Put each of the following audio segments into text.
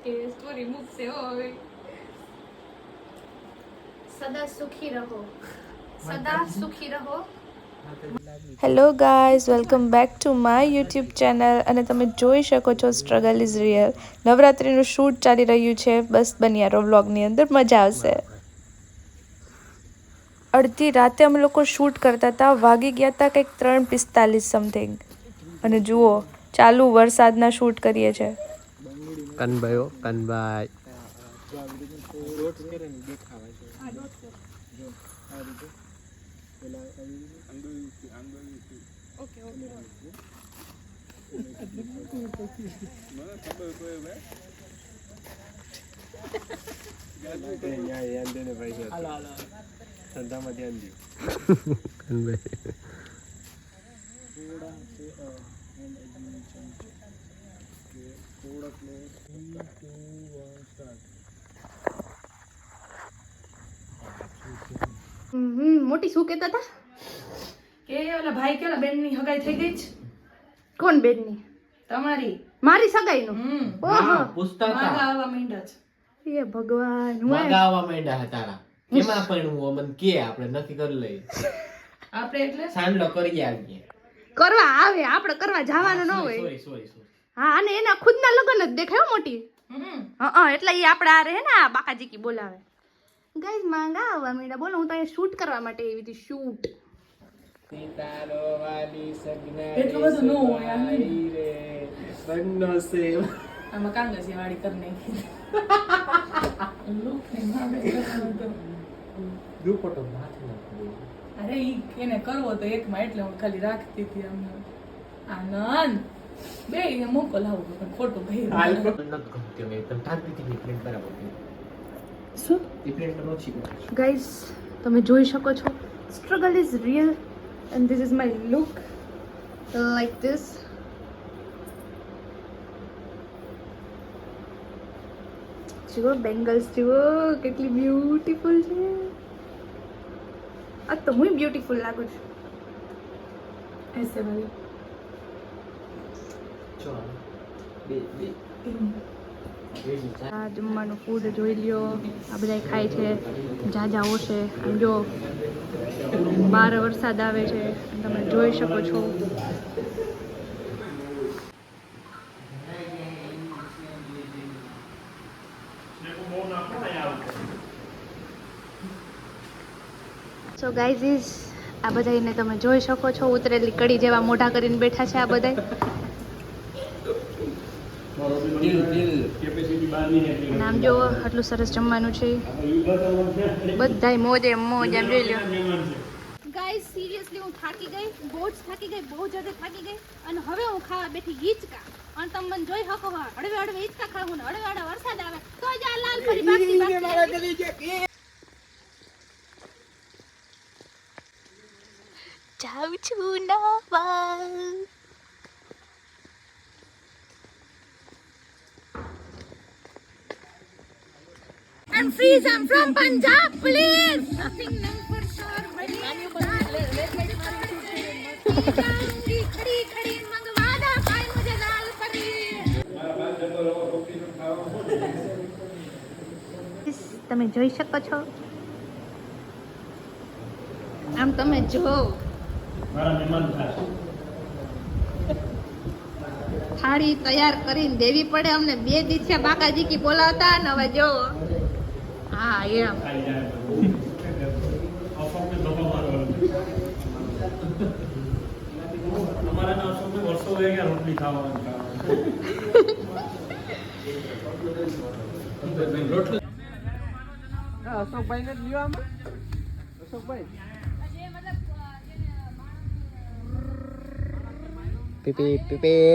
કે સ્ટોરી મૂકશે હવે. સદા સુખી રહો, સદા સુખી રહો. Hello guys, welcome back to my YouTube channel. અને તમે જોઈ શકો છો સ્ટ્રગલ ઇઝ રિયલ. નવરાત્રિનું શૂટ ચાલી રહ્યું છે. બસ બન્યા રહો વ્લોગની અંદર, મજા આવશે. અડધી રાતે અમે લોકો શૂટ કરતા હતા, વાગી ગયા હતા કંઈક 3:45 સમથિંગ. અને જુઓ ચાલુ વરસાદના શૂટ કરીએ છે. કનભાઈઓ કનભાઈ મોટી શું કહેતા હતા કે ઓલા ભાઈ કે ઓલા બેનની હગાઈ થઈ ગઈ છે. કોણ બેનની? તમારી મારી સગાઈનું? ઓહો, પૂછતા માગા આવવા માંડ્યા છે. એ ભગવાન. મગાવવા માંડ્યા હતા તારા કેમાં પણ મન કે આપણે નથી કરી લઈ આપણે એટલે સાંડલો કરી આવીએ કરવા આવે, આપણે કરવા જવાનું ન હોય. સોરી હા, અને એના ખુદના લગ્ન જ દેખાય મોટી. હા, એટલે એ આપણે આ રહે ને બાકાજી કી બોલાવે. ગાઈઝ માંગા આવવા માંડ્યા. બોલો, હું તો અહીંયા શૂટ કરવા માટે આવી હતી. શૂટ સીતારો વાલી સગના એટલું બધું ન હોય આ નહીં. રે સગનો સેવ આમાં કાંગસી વાળી કરી નાખી. લુક ને મારે કરવાનું તો. દુપટ્ટો માથે નાખી અરે ઈ એને કરવો તો એકમાં, એટલે હું ખાલી રાખતી હતી અમને. આનંદ બે એને મોકો લાવું પણ ખોટું ભાઈ હાલ પણ નથી ગમતી મેં તમ ઠાકતી પ્રિન્ટ બરાબર શું? એ પ્રિન્ટ નો છે ગાઈઝ તમે જોઈ શકો છો, struggle is real and this is my look like this. જુઓ બેંગલ્સ, જુઓ કેટલી બ્યુટીફુલ છે. આ તો હું બ્યુટીફુલ લાગુ છું. એસે વાળી ચો બે આ જમવાનું ફૂડ જોઈ લ્યો. આ બધા ખાય છે, જાજા ઓશે. આમ જો બહાર વરસાદ આવે છે, તમે જોઈ શકો છો. સો ગાઈઝ, આ બધાને તમે જોઈ શકો છો, ઉતરેલી કડી જેવા મોઢા કરીને બેઠા છે આ બધા. નામ જો આટલું સરસ જમવાનું છે. બધાય મોજે મોજ. એમ જોઈ લો ગાઈઝ, સિરિયસલી હું થાકી ગઈ, બહુ જ થાકી ગઈ, બહુ જ્યાદા થાકી ગઈ. અને હવે હું ખાવા બેઠી હિંચકા. અને તમે મને જોઈ શકો, હળવે હળવે હિંચકા ખાવું ને હળવે હળવે વરસાદ આવે તો જ આ લાલ પરી બાકી જાઉં છું નાવા. I'm freeze, I'm from Punjab, please. Nothing new for sure, buddy. खड़ी खड़ी मंगवादा भाई मुझे दाल परी. તમે જોઈ શકો છો, આમ તમે જો થાળી તૈયાર કરીને દેવી પડે અમને. 2 દિવસે બાકાજી કી બોલાવતા ને હવે જો. હા એમ અશોકભાઈ ને લ્યો આમાં અશોકભાઈ પીપી પીપી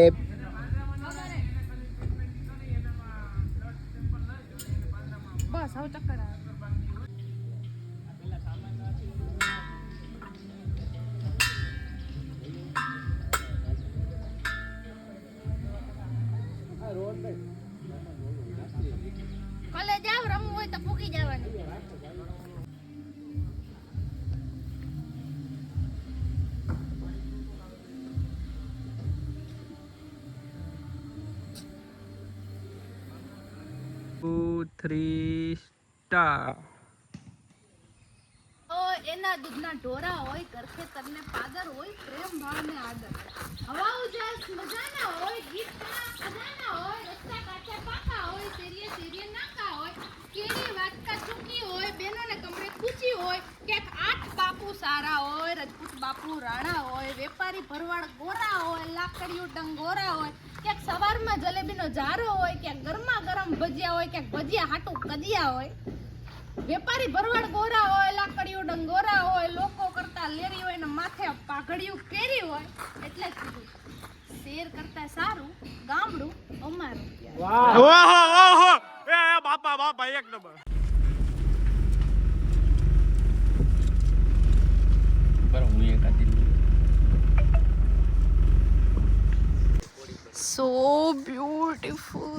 બસ હવે ચક્કર આવે. કોલેજ આવ, રમવું હોય તો પૂકી જવાનું. 3 સ્ટાર્ટ. એના દૂધના ઢોરા હોય કરખેતરને પાદર હોય પ્રેમ ભાવને આદર હવા ઉજાસ મજાના હોય ગીતના ખજાના હોય રસ્તા કાચા પાકા હોય શેરીએ શેરીએ નાકા હોય કેરી વાટકા ચૂકી હોય બેનોને કમરે કૂચી હોય ક્યાંક 8 બાપુ સારા હોય રજપૂત બાપુ રાણા હોય વેપારી ભરવાડ ગોરા હોય લાકડીયું ડંગોરા હોય ક્યાંક સવારમાં જલેબીનો જારો હોય ક્યાંક ગરમા ગરમ ભજીયા હોય ક્યાંક ભજીયા હાટું કદિયા હોય વેપારી ભરવાડ ગોરા હોય લાકડીઓ ડંગોરા હોય લોકો કરતા લેરી હોય ને માથે પાઘડિયું કેરી હોય એટલે જ કીધું શેર કરતા સારું ગામડું અમારું. ઓહો એ બાપા એક નંબર. બરાબર હું એક આદી. So beautiful.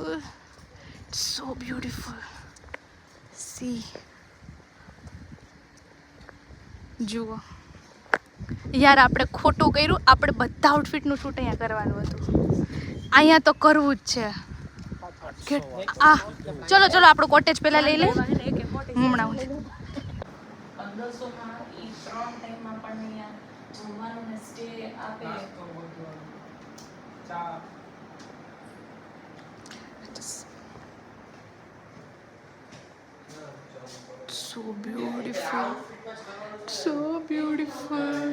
So beautiful. See. જુઓ યાર આપણે ખોટું કર્યું. આપણે બધા આઉટફિટનું શૂટ અહીંયા કરવાનું હતું. અહીંયા તો કરવું જ છે. ચલો આપણો કોટેજ પહેલા લઈ લે. હમણાં 1500 માં ઈ 3 ટાઈમ આપણને જમવાનું ને સ્ટે આપે. So beautiful. So beautiful.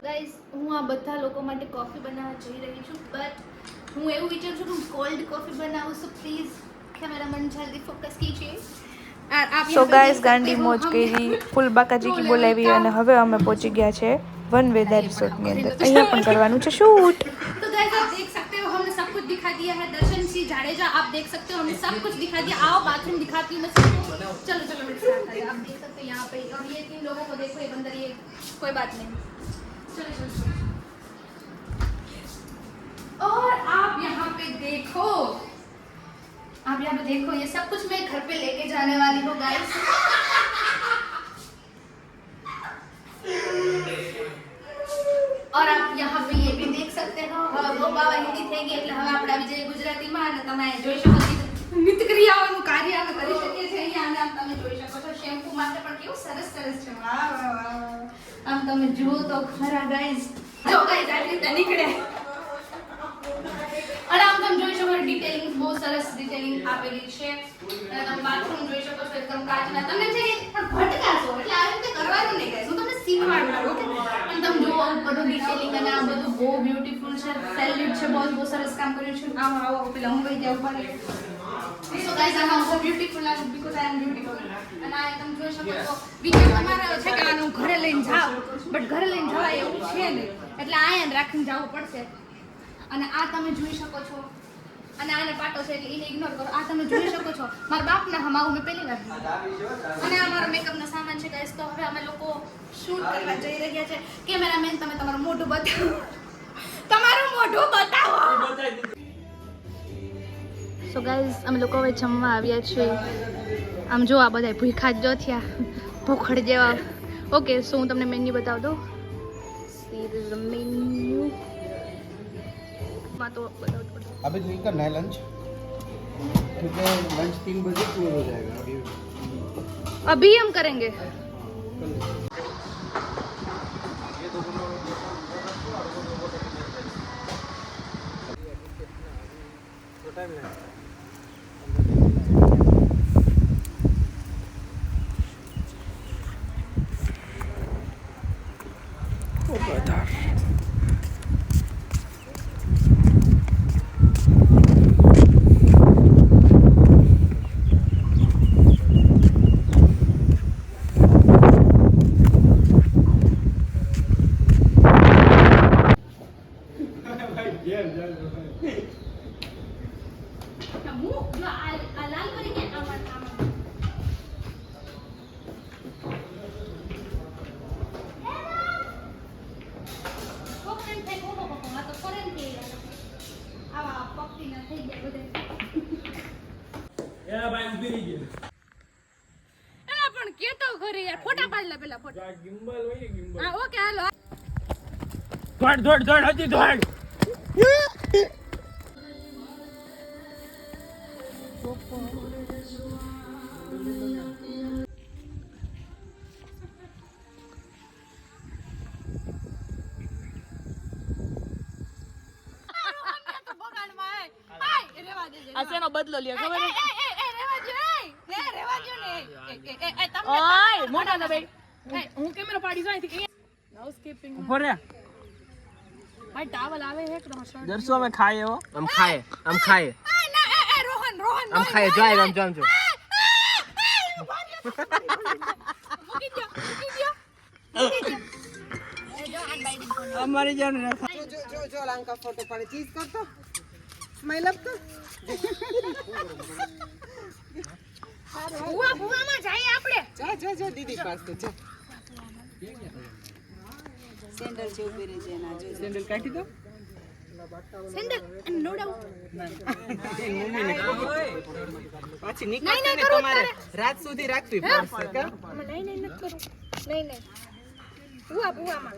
Guys હું આ બધા લોકો માટે કોફી બનાવવા જઈ રહી છું બટ હું એવું વિચારું છું કે હું કોલ્ડ કોફી બનાવું સો પ્લીઝ કેમેરામેન જલ્દી ફોકસ કીजिए. સો ગાઈસ ગાંડી મોજ કરી ફૂલ બાકાજી કી બોલાવી અને હવે અમે પહોંચી ગયા છે વન વેધર રિસોર્ટની અંદર. અહીંયા પણ કરવાનું છે શૂટ. तो गाइस आप देख सकते हो हमने सब कुछ दिखा दिया है. दर्शन सिंह जाडेजा आप देख सकते हो हमने सब कुछ दिखा दिया. आओ बाथरूम दिखाती हूँ मैं सबको. चलो मेरे साथ आइए. आप देख सकते हो यहाँ पे और ये 3 लोगों को देखो एक अंदर ये कोई बात नहीं. चलो और आप यहाँ पे देखो ये सब कुछ मैं घर पे लेके जाने वाली हूँ गाइस. और आप यहाँ पे ये भी देख सकते हो वो બાવા હિન્દી થઈ ગઈ એટલે હવે આપણે આવી જઈએ ગુજરાતીમાં અને તમે જોઈ શકો છો નિત્ય ક્રિયાઓનું કાર્ય અમે કરી શકીએ છીએ અહીંયા અને આમ તમે જોઈ શકો છો શેમ્પુ માટે પણ કેવું સરસ છે. વાહ વાહ વાહ આમ તમે જુઓ તો ખરા ગાઈઝ. જો ગાઈઝ આ રીતે નીકળે અને આમ તમે જોઈ શકો ડિટેલિંગ બહુ સરસ ડિટેલિંગ આપેલી છે અને તમે બાથરૂમ જોઈ શકો છો એકદમ કાચના. તમને છે કે પણ ભટકાશો એટલે આ રીતે કરવાનું નહીં ગાઈઝ. હું તમને શીખવાડું ઓકે. અને તમે જુઓ બધું ડિટેલિંગ અને આ બધું બહુ બ્યુટીફુલ છે. સેલ્યુટ છે બહુ સરસ કામ કર્યું છે. આવો પેલા હું ગઈ ત્યાં ઉપર. સો ગાઈઝ આમ બહુ બ્યુટીફુલ લાગે બીકોઝ આઈ એમ બ્યુટીફુલ. અને આ તમે જોઈ શકો છો વિચાર તમારા છે કે આનું ઘરે લઈને જાવ બટ ઘરે લઈને જવાય એવું છે નહીં એટલે આયા રાખીને જવું પડશે. અને આ તમે જોઈ શકો છો અને આને પાટો છે એટલે એને ઇગ્નોર કરો. આ તમે જોઈ શકો છો મારા બાપના હમાવું મેં પહેલી વાર અને આ મારો મેકઅપનો સામાન છે ગાઈસ. તો હવે અમે લોકો શૂટ કરવા જઈ રહ્યા છે. કેમેરામેન તમે તમારું મોઢું બતાવો. સો ગાઈસ અમે લોકો હવે જમવા આવ્યા છીએ. આમ જો આ બધા ભૂખા જ જો થયા ભૂખડ જેવા. ઓકે સો હું તમને મેન્યુ બતાવી દઉં. See this is the menu. तो अभी नहीं करना है लंच क्योंकि लंच 3 बजे क्लोज हो जाएगा. अभी हम करेंगे. પણ કેતો ખરી યાર ફોટા પાડ લે પેલા ફોટા ગિમ્બલ હોય ગિમ્બલ હા ઓકે હાલો દોડ હજી દોડ આ શેનો બદલો લે ખબર ઓય મોટા ના ભાઈ હું કેમેરો પાડી જાય થી હાઉસકીપિંગ ઉપર રે ભાઈ ટાવલ આવે હે કે શર્ટ દરસો અમે ખાઈએ હો આમ ખાય આમ ખાય જાય આમ જામ જો અમારી જાન જો લાંકા ફોટો પાડે ચીઝ કરતો સ્માઈલ અપ તો ભૂવામાં જઈએ આપણે. જો દીદી પાસ તો જા સેન્ડલ કાઢી દો સેન્ડલ નો ડાઉટ. પાછી નીકળશે ને તમારે રાત સુધી રાખવી પડશે કા નહીં નથી કરું. નહીં ભૂવામાં.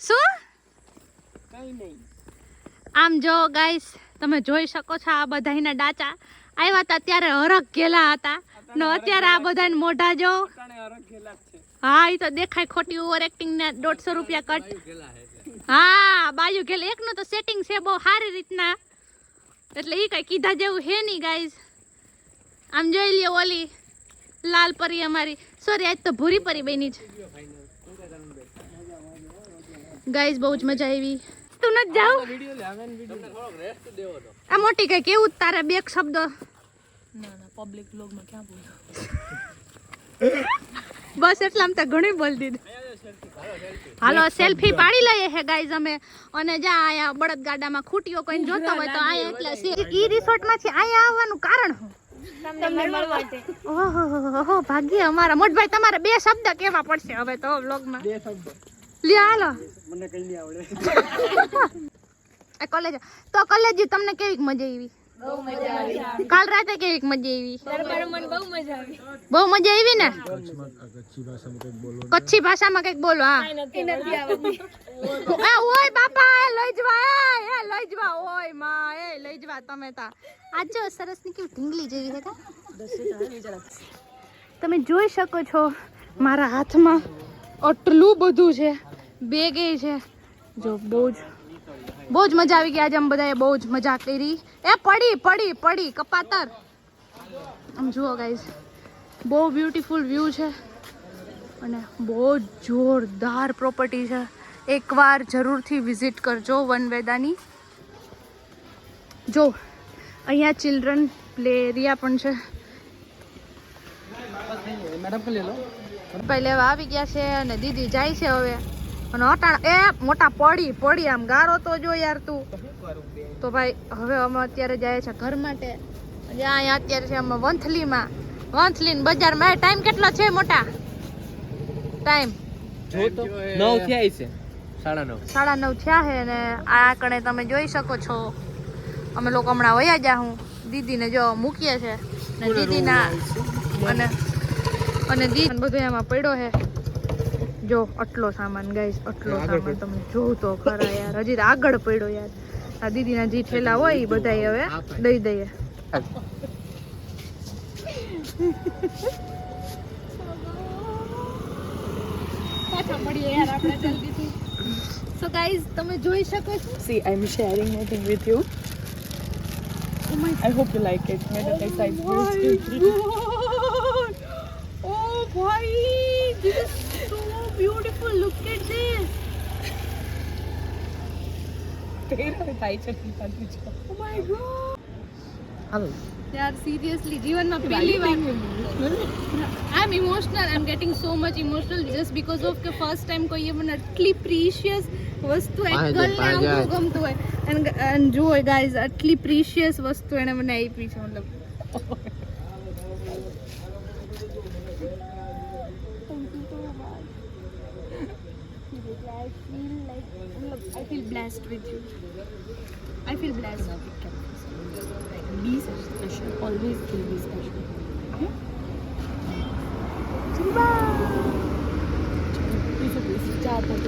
શું આમ જો ગાઈસ તમે જોઈ શકો છો આ બધાના ડાચા આવ્યા હતા ત્યારે હરખ ગેલા હતા ને અત્યારે આ બધાને મોઢા જો હા એ તો દેખાય ખોટી ઓવર એક્ટિંગ ને 150 રૂપિયા કટ હા બાજુ ગેલ એકનું તો સેટિંગ છે બહુ સારી રીતના એટલે એ કઈ કીધા જેવું હે નહીં ગાઈસ આમ જોઈ લ્યો ઓલી લાલ પરી અમારી સોરી આજ તો ભૂરી પરી બની છે ગાઈસ બહુ જ મજા આવી તું ન જાવ આ મોટી કઈ કેવું તારે બે શબ્દ ના પબ્લિક વ્લોગ માં ક્યાં બોલું બસ એટલે આમ તો ઘણી બોલ દીધું હાલો સેલ્ફી પાડી લઈએ હે ગાઈઝ અમે અને જા આયા બળદ ગાડામાં ખૂટીઓ કોઈને જોતા હોય તો આયા એટલે ઈ રિસોર્ટ માંથી આયા આવવાનું કારણ શું તમને મળવા માટે ઓહો ભાગ્ય અમારા મોટભાઈ તમારે બે શબ્દ કહેવા પડશે હવે તો વ્લોગમાં બે શબ્દ લ્યો હાલો મને કઈ નહીં આવડે આ કોલેજ તો કોલેજ તમને કેવી મજા આવી બહુ મજા આવી કાલ રાતે કેવી મજા આવી મને બહુ મજા આવી બહુ મજા આવી ને કચ્છી ભાષામાં કંઈક બોલો હા નથી આવડતી એ ઓય બાપા એ લઈ જવા ઓય માં એ લઈ જવા તમે તા આજ જો સરસ ની કેવી ઢીંગલી જેવી છે કા તમે જોઈ શકો છો મારા હાથમાં આટલું બધું છે બેગ છે જો બહુ જ મજા આવી ગઈ આજે અમે બધાએ બહુ જ મજા કરી એ પડી કપાતર આમ જુઓ ગાઈઝ બહુ બ્યુટીફુલ વ્યૂ છે અને બહુ જોરદાર પ્રોપર્ટી છે એકવાર જરૂરથી વિઝિટ કરજો વનવેદાની જો અહીંયા ચિલ્ડ્રન પ્લે એરિયા પણ છે પહેલે આવી ગયા છે અને દીદી જાય છે હવે અને અટાણા એ મોટા પડી આમ ગારો તો જો યાર તું તો ભાઈ હવે અમે અત્યારે જાય છે ઘર માટે અહીંયા અત્યારે છે અમે વંથલી બજારમાં ટાઈમ કેટલો છે મોટા ટાઈમ 9 થયા છે 9:30 9:30 થયા છે અને આ કણે તમે જોઈ શકો છો અમે લોકો હમણાં વયા જા હું દીદીને જો મૂકીએ છે ને દીદીના અને દીદી બધું એમાં પડ્યો છે જો આટલો સામાન ગાઈસ આટલો સામાન તમે જોવ તો ખરા યાર હજી તો આગળ પડ્યો યાર આ દીદીના જે ઠેલા હોય એ બધા હવે દઈ દઈએ પાછા મળીએ યાર આપણે જલ્દીથી સો ગાઈસ તમે જોઈ શકો છો see I'm sharing my thing with you I hope you like it मेरा कैसा oh boy this is so beautiful look at this तेरा भाई चल oh my god यार seriously जीवन में पहली बार I'm emotional I'm getting so much emotional just because of the first time कोई ये મને આટલી precious વસ્તુ એક ગર્લ ને આવું ગમતું હોય and જો guys આટલી precious વસ્તુ એને મને આપી છે મતલબ I feel blessed with you. I feel blessed. be special always be special રાત હતી